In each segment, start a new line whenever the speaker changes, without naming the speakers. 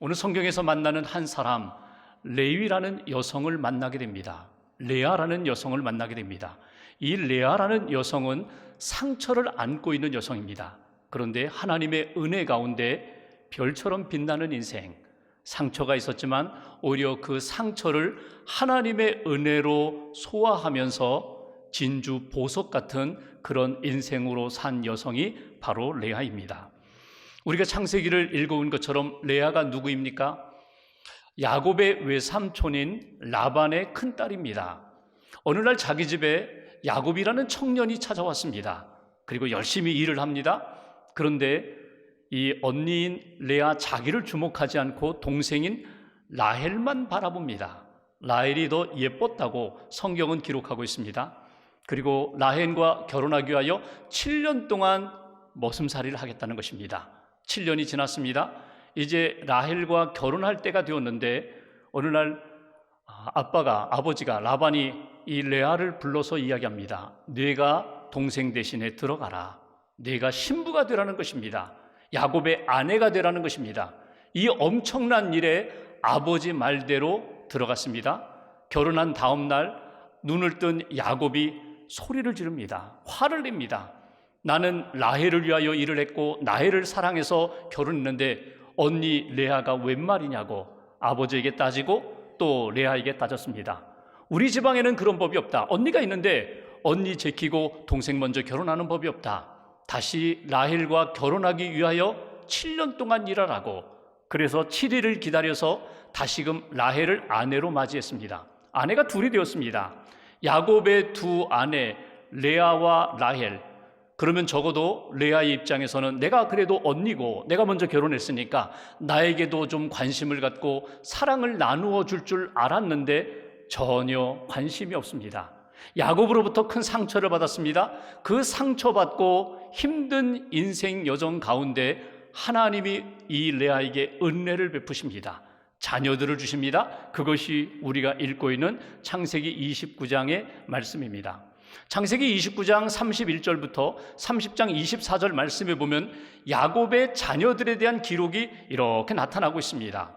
오늘 성경에서 만나는 한 사람, 레위라는 여성을 만나게 됩니다. 레아라는 여성을 만나게 됩니다. 이 레아라는 여성은 상처를 안고 있는 여성입니다. 그런데 하나님의 은혜 가운데 별처럼 빛나는 인생, 상처가 있었지만 오히려 그 상처를 하나님의 은혜로 소화하면서 진주 보석 같은 그런 인생으로 산 여성이 바로 레아입니다. 우리가 창세기를 읽어온 것처럼 레아가 누구입니까? 야곱의 외삼촌인 라반의 큰딸입니다. 어느 날 자기 집에 야곱이라는 청년이 찾아왔습니다. 그리고 열심히 일을 합니다. 그런데 이 언니인 레아 자기를 주목하지 않고 동생인 라헬만 바라봅니다. 라헬이 더 예뻤다고 성경은 기록하고 있습니다. 그리고 라헬과 결혼하기 위하여 7년 동안 머슴살이를 하겠다는 것입니다. 7년이 지났습니다. 이제 라헬과 결혼할 때가 되었는데 어느 날 아버지가 라반이 이 레아를 불러서 이야기합니다. 네가 동생 대신에 들어가라. 네가 신부가 되라는 것입니다. 야곱의 아내가 되라는 것입니다. 이 엄청난 일에 아버지 말대로 들어갔습니다. 결혼한 다음 날 눈을 뜬 야곱이 소리를 지릅니다. 화를 냅니다. 나는 라헬을 위하여 일을 했고 라헬을 사랑해서 결혼했는데 언니 레아가 웬 말이냐고 아버지에게 따지고 또 레아에게 따졌습니다. 우리 지방에는 그런 법이 없다. 언니가 있는데 언니 제키고 동생 먼저 결혼하는 법이 없다. 다시 라헬과 결혼하기 위하여 7년 동안 일하라고. 그래서 7일을 기다려서 다시금 라헬을 아내로 맞이했습니다. 아내가 둘이 되었습니다. 야곱의 두 아내 레아와 라헬. 그러면 적어도 레아의 입장에서는 내가 그래도 언니고 내가 먼저 결혼했으니까 나에게도 좀 관심을 갖고 사랑을 나누어 줄 줄 알았는데 전혀 관심이 없습니다. 야곱으로부터 큰 상처를 받았습니다. 그 상처받고 힘든 인생 여정 가운데 하나님이 이 레아에게 은혜를 베푸십니다. 자녀들을 주십니다. 그것이 우리가 읽고 있는 창세기 29장의 말씀입니다. 창세기 29장 31절부터 30장 24절 말씀에 보면 야곱의 자녀들에 대한 기록이 이렇게 나타나고 있습니다.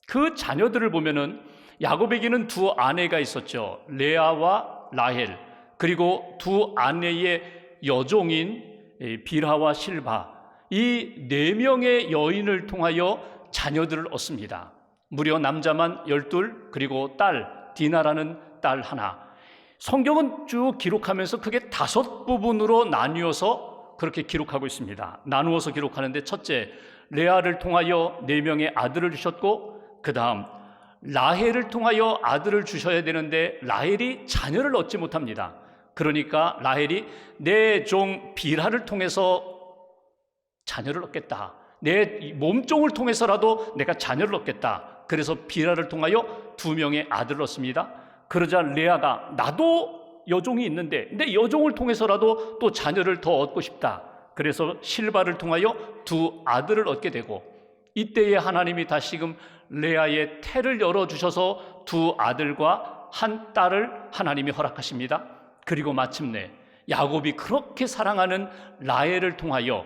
그 자녀들을 보면은 야곱에게는 두 아내가 있었죠. 레아와 라헬, 그리고 두 아내의 여종인 빌하와 실바, 이 네 명의 여인을 통하여 자녀들을 얻습니다. 무려 남자만 12, 그리고 딸 디나라는 딸 하나. 성경은 쭉 기록하면서 크게 5부분으로 나뉘어서 그렇게 기록하고 있습니다. 나누어서 기록하는데 첫째, 레아를 통하여 4명의 아들을 주셨고 그 다음 라헬을 통하여 아들을 주셔야 되는데 라헬이 자녀를 얻지 못합니다. 그러니까 라헬이 내 종 빌하를 통해서 자녀를 얻겠다. 내 몸종을 통해서라도 내가 자녀를 얻겠다. 그래서 빌하를 통하여 2명의 아들을 얻습니다. 그러자 레아가 나도 여종이 있는데 내 여종을 통해서라도 또 자녀를 더 얻고 싶다. 그래서 실바를 통하여 2 아들을 얻게 되고 이때에 하나님이 다시금 레아의 태를 열어주셔서 2 아들과 1 딸을 하나님이 허락하십니다. 그리고 마침내 야곱이 그렇게 사랑하는 라헬을 통하여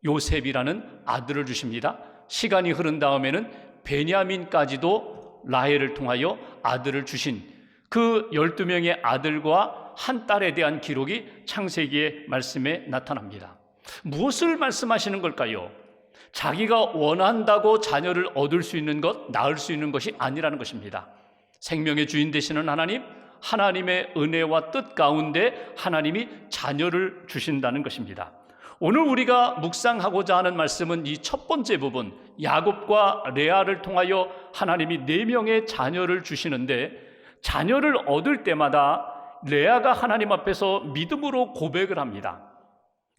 요셉이라는 아들을 주십니다. 시간이 흐른 다음에는 베냐민까지도 라헬을 통하여 아들을 주신 그 12명의 아들과 1 딸에 대한 기록이 창세기의 말씀에 나타납니다. 무엇을 말씀하시는 걸까요? 자기가 원한다고 자녀를 얻을 수 있는 것, 낳을 수 있는 것이 아니라는 것입니다. 생명의 주인 되시는 하나님, 하나님의 은혜와 뜻 가운데 하나님이 자녀를 주신다는 것입니다. 오늘 우리가 묵상하고자 하는 말씀은 이 첫 번째 부분, 야곱과 레아를 통하여 하나님이 4명의 자녀를 주시는데 자녀를 얻을 때마다 레아가 하나님 앞에서 믿음으로 고백을 합니다.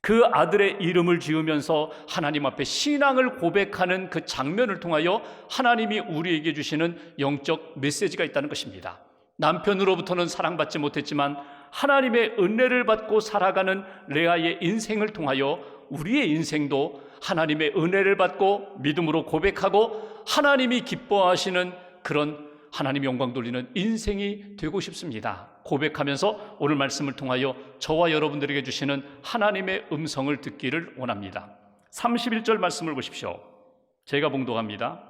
그 아들의 이름을 지으면서 하나님 앞에 신앙을 고백하는 그 장면을 통하여 하나님이 우리에게 주시는 영적 메시지가 있다는 것입니다. 남편으로부터는 사랑받지 못했지만 하나님의 은혜를 받고 살아가는 레아의 인생을 통하여 우리의 인생도 하나님의 은혜를 받고 믿음으로 고백하고 하나님이 기뻐하시는 그런 하나님 영광 돌리는 인생이 되고 싶습니다. 고백하면서 오늘 말씀을 통하여 저와 여러분들에게 주시는 하나님의 음성을 듣기를 원합니다. 31절 말씀을 보십시오. 제가 봉독합니다.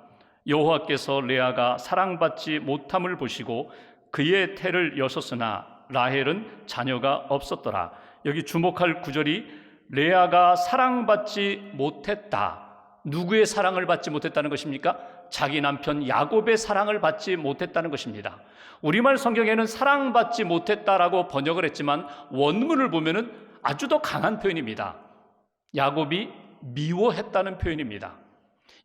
여호와께서 레아가 사랑받지 못함을 보시고 그의 태를 여셨으나 라헬은 자녀가 없었더라. 여기 주목할 구절이 레아가 사랑받지 못했다. 누구의 사랑을 받지 못했다는 것입니까? 자기 남편 야곱의 사랑을 받지 못했다는 것입니다. 우리말 성경에는 사랑받지 못했다라고 번역을 했지만 원문을 보면은 아주 더 강한 표현입니다. 야곱이 미워했다는 표현입니다.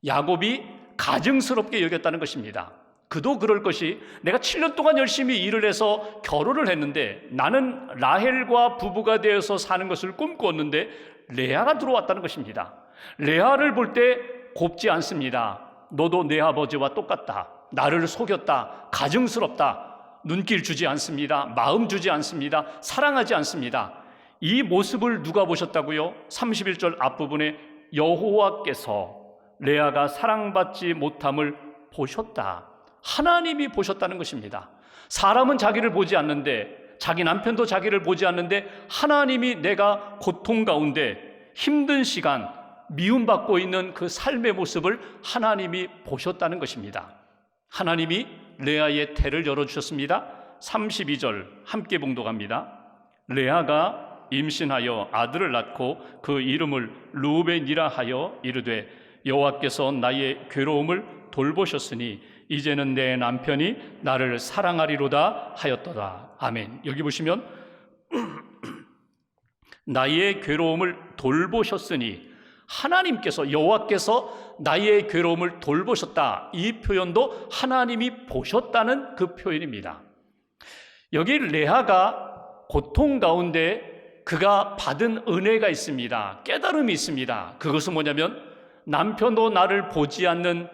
야곱이 가증스럽게 여겼다는 것입니다. 그도 그럴 것이 내가 7년 동안 열심히 일을 해서 결혼을 했는데 나는 라헬과 부부가 되어서 사는 것을 꿈꾸었는데 레아가 들어왔다는 것입니다. 레아를 볼 때 곱지 않습니다. 너도 내 아버지와 똑같다. 나를 속였다. 가증스럽다. 눈길 주지 않습니다. 마음 주지 않습니다. 사랑하지 않습니다. 이 모습을 누가 보셨다고요? 31절 앞부분에 여호와께서 레아가 사랑받지 못함을 보셨다. 하나님이 보셨다는 것입니다. 사람은 자기를 보지 않는데, 자기 남편도 자기를 보지 않는데 하나님이 내가 고통 가운데 힘든 시간, 미움받고 있는 그 삶의 모습을 하나님이 보셨다는 것입니다. 하나님이 레아의 태를 열어주셨습니다. 32절 함께 봉독합니다. 레아가 임신하여 아들을 낳고 그 이름을 르우벤이라 하여 이르되 여호와께서 나의 괴로움을 돌보셨으니 이제는 내 남편이 나를 사랑하리로다 하였더라. 아멘. 여기 보시면 나의 괴로움을 돌보셨으니 하나님께서 여호와께서 나의 괴로움을 돌보셨다. 이 표현도 하나님이 보셨다는 그 표현입니다. 여기 레아가 고통 가운데 그가 받은 은혜가 있습니다. 깨달음이 있습니다. 그것은 뭐냐면 남편도 나를 보지 않는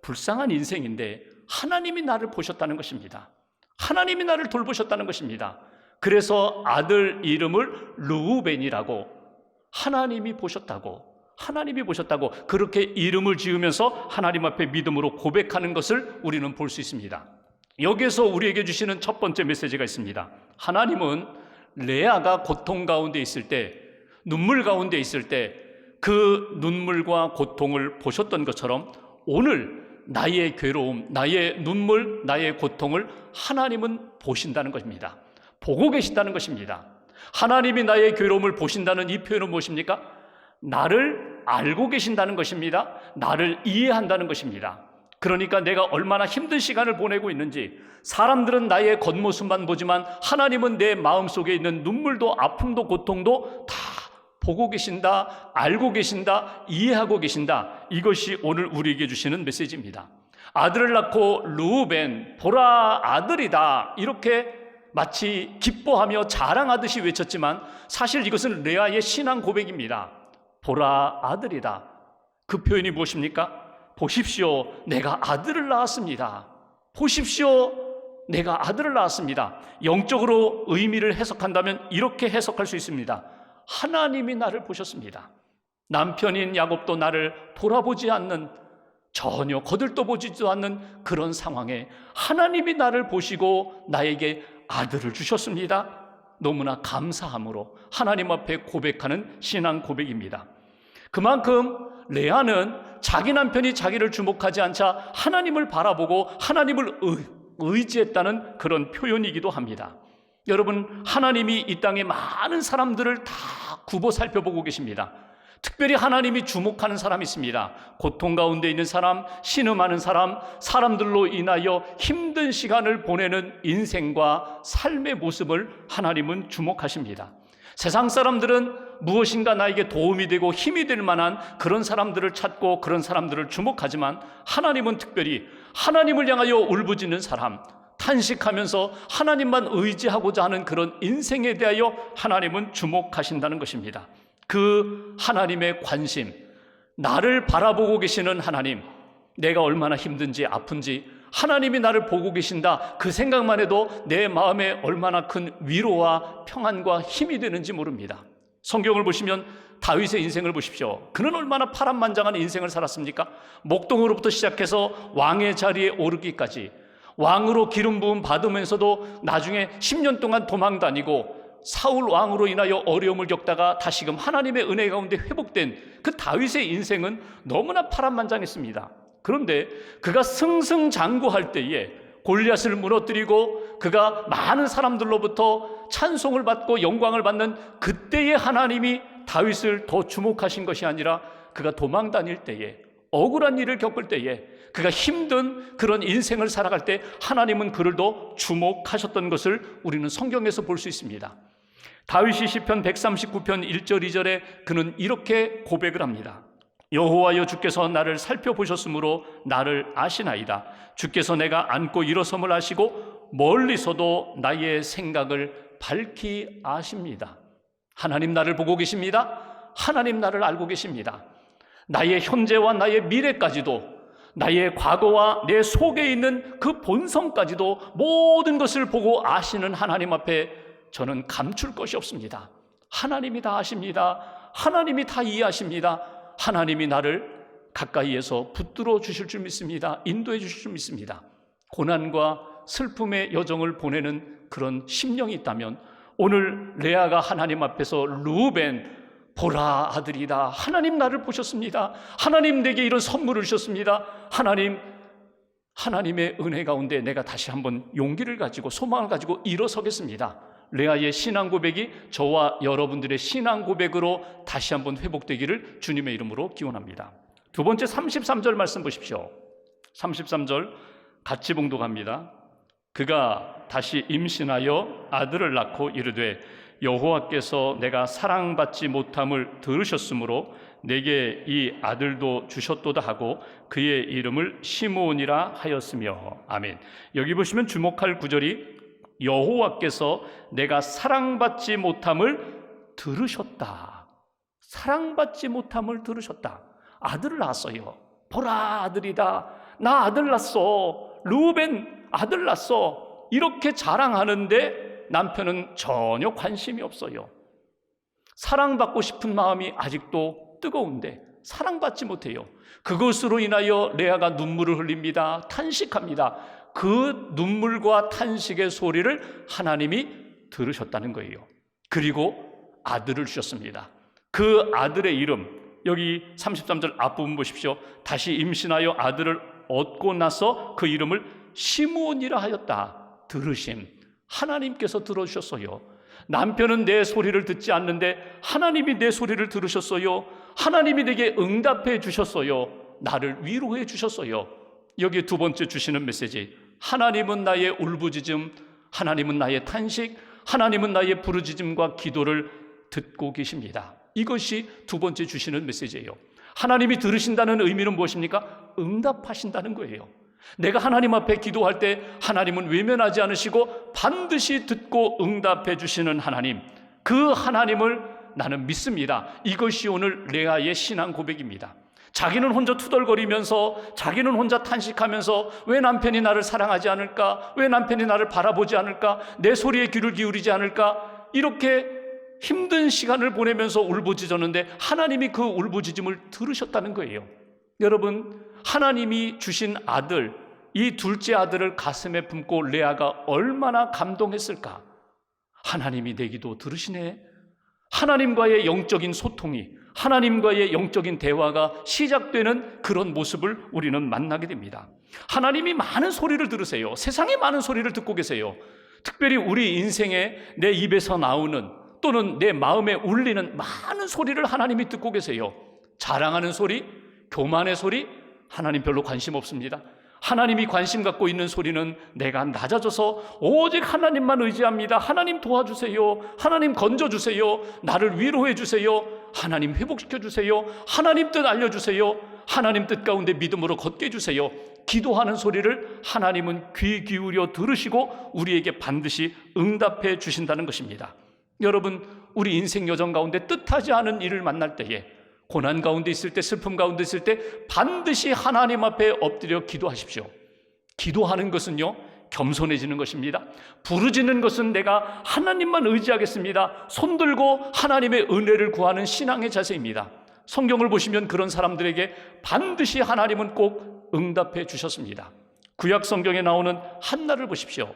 불쌍한 인생인데 하나님이 나를 보셨다는 것입니다. 하나님이 나를 돌보셨다는 것입니다. 그래서 아들 이름을 르우벤이라고 하나님이 보셨다고 그렇게 이름을 지으면서 하나님 앞에 믿음으로 고백하는 것을 우리는 볼 수 있습니다. 여기에서 우리에게 주시는 첫 번째 메시지가 있습니다. 하나님은 레아가 고통 가운데 있을 때, 눈물 가운데 있을 때 그 눈물과 고통을 보셨던 것처럼 오늘 나의 괴로움, 나의 눈물, 나의 고통을 하나님은 보신다는 것입니다. 보고 계신다는 것입니다. 하나님이 나의 괴로움을 보신다는 이 표현은 무엇입니까? 나를 알고 계신다는 것입니다. 나를 이해한다는 것입니다. 그러니까 내가 얼마나 힘든 시간을 보내고 있는지, 사람들은 나의 겉모습만 보지만 하나님은 내 마음속에 있는 눈물도 아픔도 고통도 다 보고 계신다, 알고 계신다, 이해하고 계신다. 이것이 오늘 우리에게 주시는 메시지입니다. 아들을 낳고 르우벤, 보라 아들이다, 이렇게 마치 기뻐하며 자랑하듯이 외쳤지만 사실 이것은 레아의 신앙 고백입니다. 보라 아들이다. 그 표현이 무엇입니까? 보십시오, 내가 아들을 낳았습니다. 보십시오, 내가 아들을 낳았습니다. 영적으로 의미를 해석한다면 이렇게 해석할 수 있습니다. 하나님이 나를 보셨습니다. 남편인 야곱도 나를 돌아보지 않는, 전혀 거들떠보지도 않는 그런 상황에 하나님이 나를 보시고 나에게 아들을 주셨습니다. 너무나 감사함으로 하나님 앞에 고백하는 신앙 고백입니다. 그만큼 레아는 자기 남편이 자기를 주목하지 않자 하나님을 바라보고 하나님을 의지했다는 그런 표현이기도 합니다. 여러분, 하나님이 이 땅에 많은 사람들을 다 굽어 살펴보고 계십니다. 특별히 하나님이 주목하는 사람이 있습니다. 고통 가운데 있는 사람, 신음하는 사람, 사람들로 인하여 힘든 시간을 보내는 인생과 삶의 모습을 하나님은 주목하십니다. 세상 사람들은 무엇인가 나에게 도움이 되고 힘이 될 만한 그런 사람들을 찾고 그런 사람들을 주목하지만 하나님은 특별히 하나님을 향하여 울부짖는 사람, 탄식하면서 하나님만 의지하고자 하는 그런 인생에 대하여 하나님은 주목하신다는 것입니다. 그 하나님의 관심, 나를 바라보고 계시는 하나님, 내가 얼마나 힘든지 아픈지 하나님이 나를 보고 계신다, 그 생각만 해도 내 마음에 얼마나 큰 위로와 평안과 힘이 되는지 모릅니다. 성경을 보시면 다윗의 인생을 보십시오. 그는 얼마나 파란만장한 인생을 살았습니까? 목동으로부터 시작해서 왕의 자리에 오르기까지, 왕으로 기름 부음 받으면서도 나중에 10년 동안 도망 다니고 사울 왕으로 인하여 어려움을 겪다가 다시금 하나님의 은혜 가운데 회복된 그 다윗의 인생은 너무나 파란만장했습니다. 그런데 그가 승승장구할 때에 골리앗을 무너뜨리고 그가 많은 사람들로부터 찬송을 받고 영광을 받는 그때에 하나님이 다윗을 더 주목하신 것이 아니라 그가 도망 다닐 때에, 억울한 일을 겪을 때에, 그가 힘든 그런 인생을 살아갈 때 하나님은 그를 더 주목하셨던 것을 우리는 성경에서 볼 수 있습니다. 다윗이 시편 139편 1절 2절에 그는 이렇게 고백을 합니다. 여호와여, 주께서 나를 살펴보셨으므로 나를 아시나이다. 주께서 내가 앉고 일어섬을 아시고 멀리서도 나의 생각을 밝히 아십니다. 하나님 나를 보고 계십니다. 하나님 나를 알고 계십니다. 나의 현재와 나의 미래까지도, 나의 과거와 내 속에 있는 그 본성까지도 모든 것을 보고 아시는 하나님 앞에 저는 감출 것이 없습니다. 하나님이 다 아십니다. 하나님이 다 이해하십니다. 하나님이 나를 가까이에서 붙들어 주실 줄 믿습니다. 인도해 주실 줄 믿습니다. 고난과 슬픔의 여정을 보내는 그런 심령이 있다면 오늘 레아가 하나님 앞에서 루벤, 보라 아들이다. 하나님 나를 보셨습니다. 하나님 내게 이런 선물을 주셨습니다. 하나님의 은혜 가운데 내가 다시 한번 용기를 가지고 소망을 가지고 일어서겠습니다. 레아의 신앙 고백이 저와 여러분들의 신앙 고백으로 다시 한번 회복되기를 주님의 이름으로 기원합니다. 두 번째 33절 말씀 보십시오. 33절 같이 봉독합니다. 그가 다시 임신하여 아들을 낳고 이르되 여호와께서 내가 사랑받지 못함을 들으셨으므로 내게 이 아들도 주셨도다 하고 그의 이름을 시므온이라 하였으며. 아멘. 여기 보시면 주목할 구절이 여호와께서 내가 사랑받지 못함을 들으셨다. 사랑받지 못함을 들으셨다. 아들을 낳았어요. 보라 아들이다. 나 아들 낳았어. 루벤 아들 낳았어. 이렇게 자랑하는데 남편은 전혀 관심이 없어요. 사랑받고 싶은 마음이 아직도 뜨거운데 사랑받지 못해요. 그것으로 인하여 레아가 눈물을 흘립니다. 탄식합니다. 그 눈물과 탄식의 소리를 하나님이 들으셨다는 거예요. 그리고 아들을 주셨습니다. 그 아들의 이름, 여기 33절 앞부분 보십시오. 다시 임신하여 아들을 얻고 나서 그 이름을 시므온이라 하였다. 들으심, 하나님께서 들어주셨어요. 남편은 내 소리를 듣지 않는데 하나님이 내 소리를 들으셨어요. 하나님이 내게 응답해 주셨어요. 나를 위로해 주셨어요. 여기 두 번째 주시는 메시지, 하나님은 나의 울부짖음, 하나님은 나의 탄식, 하나님은 나의 부르짖음과 기도를 듣고 계십니다. 이것이 두 번째 주시는 메시지예요. 하나님이 들으신다는 의미는 무엇입니까? 응답하신다는 거예요. 내가 하나님 앞에 기도할 때 하나님은 외면하지 않으시고 반드시 듣고 응답해 주시는 하나님, 그 하나님을 나는 믿습니다. 이것이 오늘 레아의 신앙 고백입니다. 자기는 혼자 투덜거리면서, 자기는 혼자 탄식하면서 왜 남편이 나를 사랑하지 않을까? 왜 남편이 나를 바라보지 않을까? 내 소리에 귀를 기울이지 않을까? 이렇게 힘든 시간을 보내면서 울부짖었는데 하나님이 그 울부짖음을 들으셨다는 거예요. 여러분, 하나님이 주신 아들, 이 둘째 아들을 가슴에 품고 레아가 얼마나 감동했을까? 하나님이 내 기도 들으시네. 하나님과의 영적인 소통이, 하나님과의 영적인 대화가 시작되는 그런 모습을 우리는 만나게 됩니다. 하나님이 많은 소리를 들으세요. 세상에 많은 소리를 듣고 계세요. 특별히 우리 인생에 내 입에서 나오는 또는 내 마음에 울리는 많은 소리를 하나님이 듣고 계세요. 자랑하는 소리, 교만의 소리, 하나님 별로 관심 없습니다. 하나님이 관심 갖고 있는 소리는 내가 낮아져서 오직 하나님만 의지합니다. 하나님 도와주세요. 하나님 건져주세요. 나를 위로해 주세요. 하나님 회복시켜 주세요. 하나님 뜻 알려주세요. 하나님 뜻 가운데 믿음으로 걷게 해주세요. 기도하는 소리를 하나님은 귀 기울여 들으시고 우리에게 반드시 응답해 주신다는 것입니다. 여러분, 우리 인생 여정 가운데 뜻하지 않은 일을 만날 때에, 고난 가운데 있을 때, 슬픔 가운데 있을 때 반드시 하나님 앞에 엎드려 기도하십시오. 기도하는 것은요, 겸손해지는 것입니다. 부르짖는 것은 내가 하나님만 의지하겠습니다. 손들고 하나님의 은혜를 구하는 신앙의 자세입니다. 성경을 보시면 그런 사람들에게 반드시 하나님은 꼭 응답해 주셨습니다. 구약 성경에 나오는 한나를 보십시오.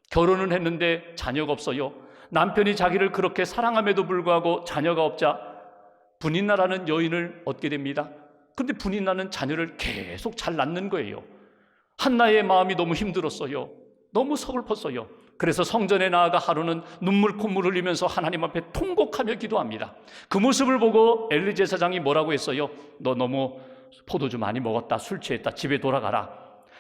결혼은 했는데 자녀가 없어요. 남편이 자기를 그렇게 사랑함에도 불구하고 자녀가 없자 분인나라는 여인을 얻게 됩니다. 그런데 분이 나는 자녀를 계속 잘 낳는 거예요. 한나의 마음이 너무 힘들었어요. 너무 서글펐어요. 그래서 성전에 나아가 하루는 눈물 콧물 흘리면서 하나님 앞에 통곡하며 기도합니다. 그 모습을 보고 엘리 제사장이 뭐라고 했어요? 너 너무 포도주 많이 먹었다, 술 취했다, 집에 돌아가라.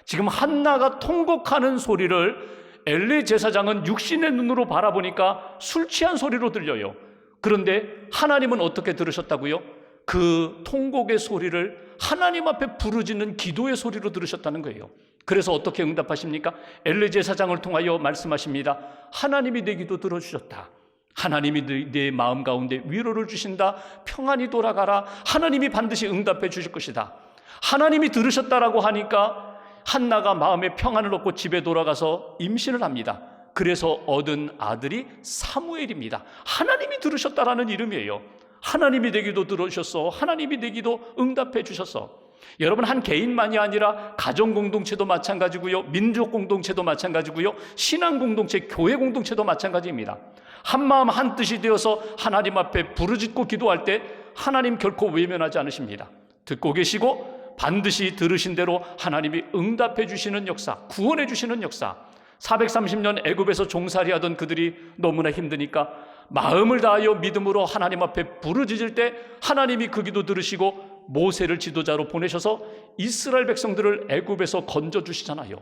지금 한나가 통곡하는 소리를 엘리 제사장은 육신의 눈으로 바라보니까 술 취한 소리로 들려요. 그런데 하나님은 어떻게 들으셨다고요? 그 통곡의 소리를 하나님 앞에 부르짖는 기도의 소리로 들으셨다는 거예요. 그래서 어떻게 응답하십니까? 엘리 제사장을 통하여 말씀하십니다. 하나님이 내 기도 들어주셨다. 하나님이 내 마음 가운데 위로를 주신다. 평안히 돌아가라. 하나님이 반드시 응답해 주실 것이다. 하나님이 들으셨다라고 하니까 한나가 마음에 평안을 얻고 집에 돌아가서 임신을 합니다. 그래서 얻은 아들이 사무엘입니다. 하나님이 들으셨다라는 이름이에요. 하나님이 내 기도 들으셨어. 하나님이 내 기도 응답해 주셨어. 여러분, 한 개인만이 아니라 가정 공동체도 마찬가지고요, 민족 공동체도 마찬가지고요, 신앙 공동체, 교회 공동체도 마찬가지입니다. 한마음 한뜻이 되어서 하나님 앞에 부르짖고 기도할 때 하나님 결코 외면하지 않으십니다. 듣고 계시고 반드시 들으신 대로 하나님이 응답해 주시는 역사, 구원해 주시는 역사. 430년 애굽에서 종살이하던 그들이 너무나 힘드니까 마음을 다하여 믿음으로 하나님 앞에 부르짖을 때 하나님이 그 기도 들으시고 모세를 지도자로 보내셔서 이스라엘 백성들을 애굽에서 건져주시잖아요.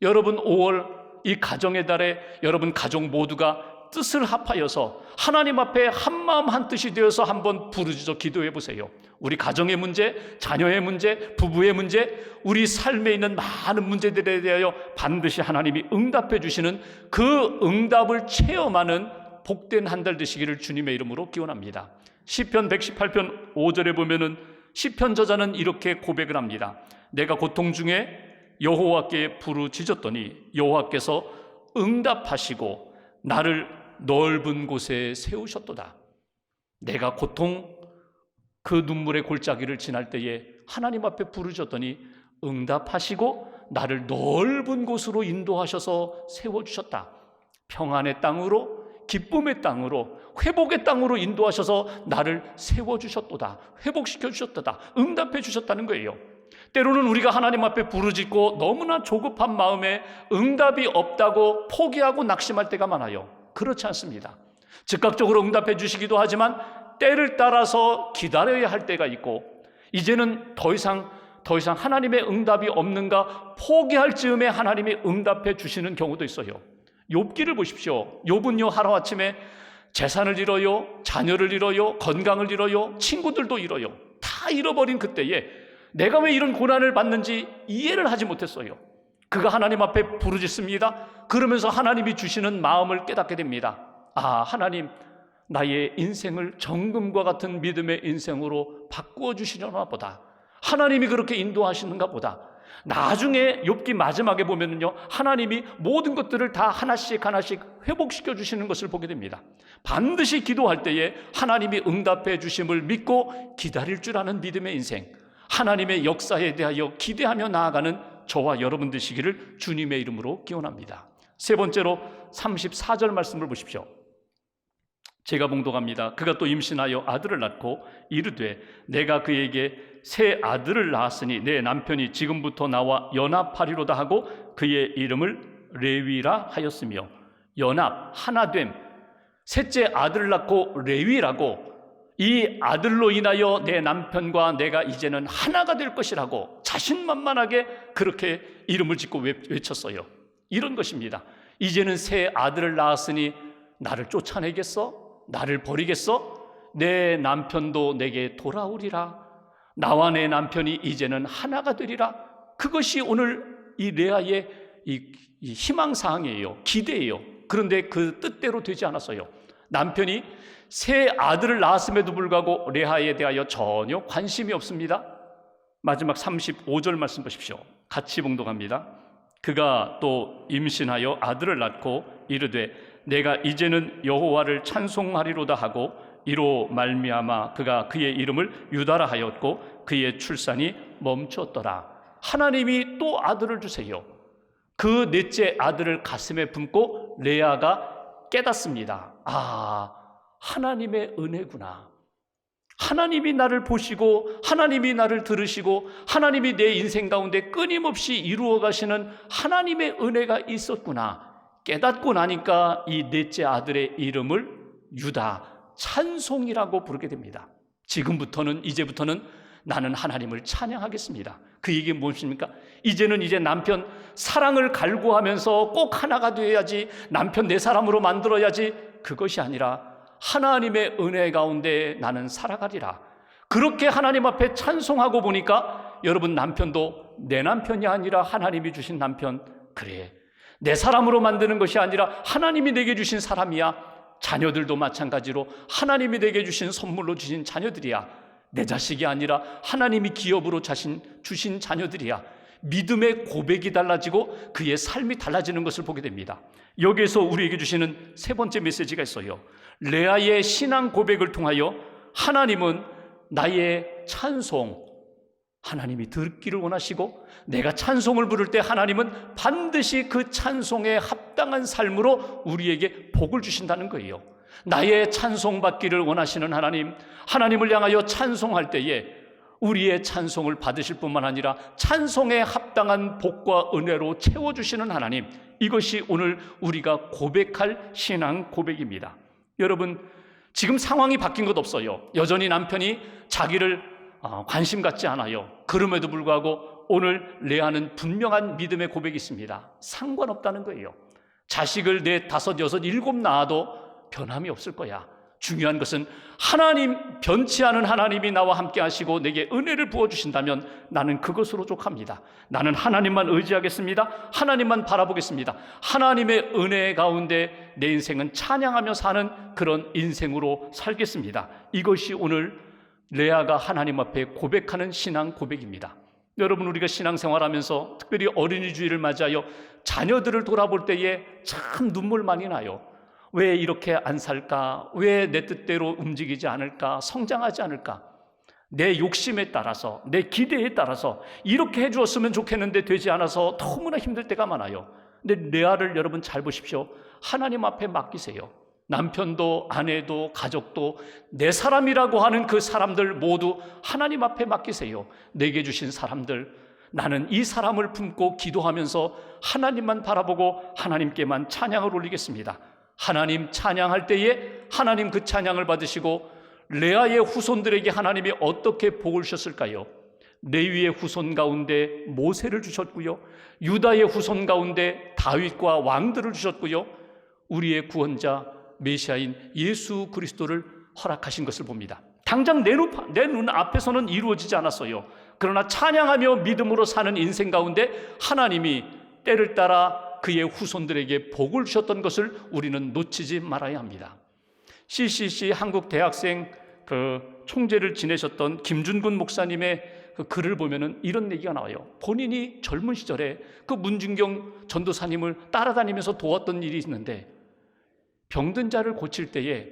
여러분, 5월 이 가정의 달에 여러분 가족 모두가 뜻을 합하여서 하나님 앞에 한마음 한뜻이 되어서 한번 부르짖어 기도해 보세요. 우리 가정의 문제, 자녀의 문제, 부부의 문제, 우리 삶에 있는 많은 문제들에 대하여 반드시 하나님이 응답해 주시는 그 응답을 체험하는 복된 한 달 되시기를 주님의 이름으로 기원합니다. 시편 118편 5절에 보면은 시편 저자는 이렇게 고백을 합니다. 내가 고통 중에 여호와께 부르짖었더니 여호와께서 응답하시고 나를 넓은 곳에 세우셨도다. 내가 고통 그 눈물의 골짜기를 지날 때에 하나님 앞에 부르짖었더니 응답하시고 나를 넓은 곳으로 인도하셔서 세워주셨다. 평안의 땅으로, 기쁨의 땅으로, 회복의 땅으로 인도하셔서 나를 세워주셨도다. 회복시켜 주셨도다. 응답해 주셨다는 거예요. 때로는 우리가 하나님 앞에 부르짖고 너무나 조급한 마음에 응답이 없다고 포기하고 낙심할 때가 많아요. 그렇지 않습니다. 즉각적으로 응답해 주시기도 하지만 때를 따라서 기다려야 할 때가 있고, 이제는 더 이상 하나님의 응답이 없는가 포기할 즈음에 하나님이 응답해 주시는 경우도 있어요. 욥기를 보십시오. 욥은요, 하루아침에 재산을 잃어요, 자녀를 잃어요, 건강을 잃어요, 친구들도 잃어요. 다 잃어버린 그때에 내가 왜 이런 고난을 받는지 이해를 하지 못했어요. 그가 하나님 앞에 부르짖습니다. 그러면서 하나님이 주시는 마음을 깨닫게 됩니다. 아, 하나님, 나의 인생을 정금과 같은 믿음의 인생으로 바꾸어 주시려나 보다. 하나님이 그렇게 인도하시는가 보다. 나중에 욥기 마지막에 보면은요, 하나님이 모든 것들을 다 하나씩 회복시켜 주시는 것을 보게 됩니다. 반드시 기도할 때에 하나님이 응답해 주심을 믿고 기다릴 줄 아는 믿음의 인생, 하나님의 역사에 대하여 기대하며 나아가는 저와 여러분 되시기를 주님의 이름으로 기원합니다. 세 번째로 34절 말씀을 보십시오. 제가 봉독합니다. 그가 또 임신하여 아들을 낳고 이르되 내가 그에게 새 아들을 낳았으니 내 남편이 지금부터 나와 연합하리로다 하고 그의 이름을 레위라 하였으며, 연합, 하나됨, 셋째 아들을 낳고 레위라고, 이 아들로 인하여 내 남편과 내가 이제는 하나가 될 것이라고 자신만만하게 그렇게 이름을 짓고 외쳤어요. 이런 것입니다. 이제는 새 아들을 낳았으니 나를 쫓아내겠어? 나를 버리겠어? 내 남편도 내게 돌아오리라. 나와 내 남편이 이제는 하나가 되리라. 그것이 오늘 이 레아의 이 희망사항이에요. 기대예요. 그런데 그 뜻대로 되지 않았어요. 남편이 새 아들을 낳았음에도 불구하고 레아에 대하여 전혀 관심이 없습니다. 마지막 35절 말씀 보십시오. 같이 봉독합니다. 그가 또 임신하여 아들을 낳고 이르되 내가 이제는 여호와를 찬송하리로다 하고 이로 말미암아 그가 그의 이름을 유다라 하였고 그의 출산이 멈췄더라. 하나님이 또 아들을 주세요. 그 넷째 아들을 가슴에 품고 레아가 깨닫습니다. 아, 하나님의 은혜구나. 하나님이 나를 보시고 하나님이 나를 들으시고 하나님이 내 인생 가운데 끊임없이 이루어 가시는 하나님의 은혜가 있었구나 깨닫고 나니까 이 넷째 아들의 이름을 유다, 찬송이라고 부르게 됩니다. 이제부터는 나는 하나님을 찬양하겠습니다. 그 얘기는 무엇입니까? 이제 남편 사랑을 갈구하면서 꼭 하나가 되어야지, 남편 내 사람으로 만들어야지, 그것이 아니라 하나님의 은혜 가운데 나는 살아가리라. 그렇게 하나님 앞에 찬송하고 보니까 여러분, 남편도 내 남편이 아니라 하나님이 주신 남편, 그래, 내 사람으로 만드는 것이 아니라 하나님이 내게 주신 사람이야. 자녀들도 마찬가지로 하나님이 내게 주신 선물로 주신 자녀들이야. 내 자식이 아니라 하나님이 기업으로 주신 자녀들이야. 믿음의 고백이 달라지고 그의 삶이 달라지는 것을 보게 됩니다. 여기에서 우리에게 주시는 세 번째 메시지가 있어요. 레아의 신앙 고백을 통하여 하나님은 나의 찬송, 하나님이 듣기를 원하시고 내가 찬송을 부를 때 하나님은 반드시 그 찬송에 합당한 삶으로 우리에게 복을 주신다는 거예요. 나의 찬송받기를 원하시는 하나님을 향하여 찬송할 때에 우리의 찬송을 받으실 뿐만 아니라 찬송에 합당한 복과 은혜로 채워주시는 하나님, 이것이 오늘 우리가 고백할 신앙 고백입니다. 여러분, 지금 상황이 바뀐 것 없어요. 여전히 남편이 자기를 관심 갖지 않아요. 그럼에도 불구하고 오늘 레아는 분명한 믿음의 고백이 있습니다. 상관없다는 거예요. 자식을 4, 5, 6, 7 낳아도 변함이 없을 거야. 중요한 것은 변치 않은 하나님이 나와 함께 하시고 내게 은혜를 부어주신다면 나는 그것으로 족합니다. 나는 하나님만 의지하겠습니다. 하나님만 바라보겠습니다. 하나님의 은혜 가운데 내 인생은 찬양하며 사는 그런 인생으로 살겠습니다. 이것이 오늘 레아가 하나님 앞에 고백하는 신앙 고백입니다. 여러분, 우리가 신앙생활하면서 특별히 어린이 주일을 맞이하여 자녀들을 돌아볼 때에 참 눈물 많이 나요. 왜 이렇게 안 살까? 왜 내 뜻대로 움직이지 않을까? 성장하지 않을까? 내 욕심에 따라서, 내 기대에 따라서 이렇게 해주었으면 좋겠는데 되지 않아서 너무나 힘들 때가 많아요. 근데 레아를 여러분 잘 보십시오. 하나님 앞에 맡기세요. 남편도 아내도 가족도 내 사람이라고 하는 그 사람들 모두 하나님 앞에 맡기세요. 내게 주신 사람들, 나는 이 사람을 품고 기도하면서 하나님만 바라보고 하나님께만 찬양을 올리겠습니다. 하나님 찬양할 때에 하나님 그 찬양을 받으시고 레아의 후손들에게 하나님이 어떻게 복을 주셨을까요? 레위의 후손 가운데 모세를 주셨고요, 유다의 후손 가운데 다윗과 왕들을 주셨고요, 우리의 구원자 메시아인 예수 그리스도를 허락하신 것을 봅니다. 당장 내 눈 앞에서는 이루어지지 않았어요. 그러나 찬양하며 믿음으로 사는 인생 가운데 하나님이 때를 따라 그의 후손들에게 복을 주셨던 것을 우리는 놓치지 말아야 합니다. CCC 한국 대학생 총재를 지내셨던 김준근 목사님의 그 글을 보면은 이런 얘기가 나와요. 본인이 젊은 시절에 그 문준경 전도사님을 따라다니면서 도왔던 일이 있는데 병든 자를 고칠 때에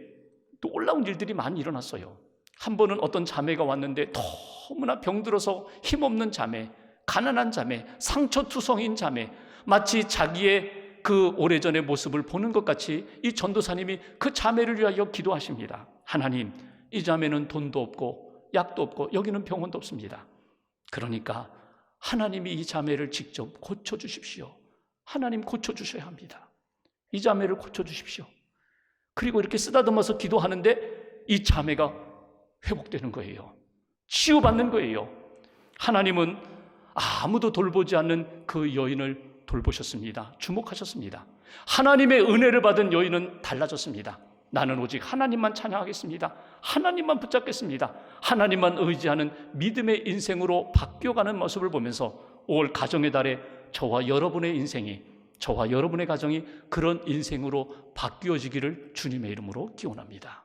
놀라운 일들이 많이 일어났어요. 한 번은 어떤 자매가 왔는데 너무나 병들어서 힘없는 자매, 가난한 자매, 상처투성인 자매, 마치 자기의 그 오래전의 모습을 보는 것 같이 이 전도사님이 그 자매를 위하여 기도하십니다. 하나님, 이 자매는 돈도 없고 약도 없고 여기는 병원도 없습니다. 그러니까 하나님이 이 자매를 직접 고쳐주십시오. 하나님 고쳐주셔야 합니다. 이 자매를 고쳐주십시오. 그리고 이렇게 쓰다듬어서 기도하는데 이 자매가 회복되는 거예요. 치유받는 거예요. 하나님은 아무도 돌보지 않는 그 여인을 돌보셨습니다. 주목하셨습니다. 하나님의 은혜를 받은 여인은 달라졌습니다. 나는 오직 하나님만 찬양하겠습니다. 하나님만 붙잡겠습니다. 하나님만 의지하는 믿음의 인생으로 바뀌어가는 모습을 보면서 5월 가정의 달에 저와 여러분의 인생이, 저와 여러분의 가정이 그런 인생으로 바뀌어지기를 주님의 이름으로 기원합니다.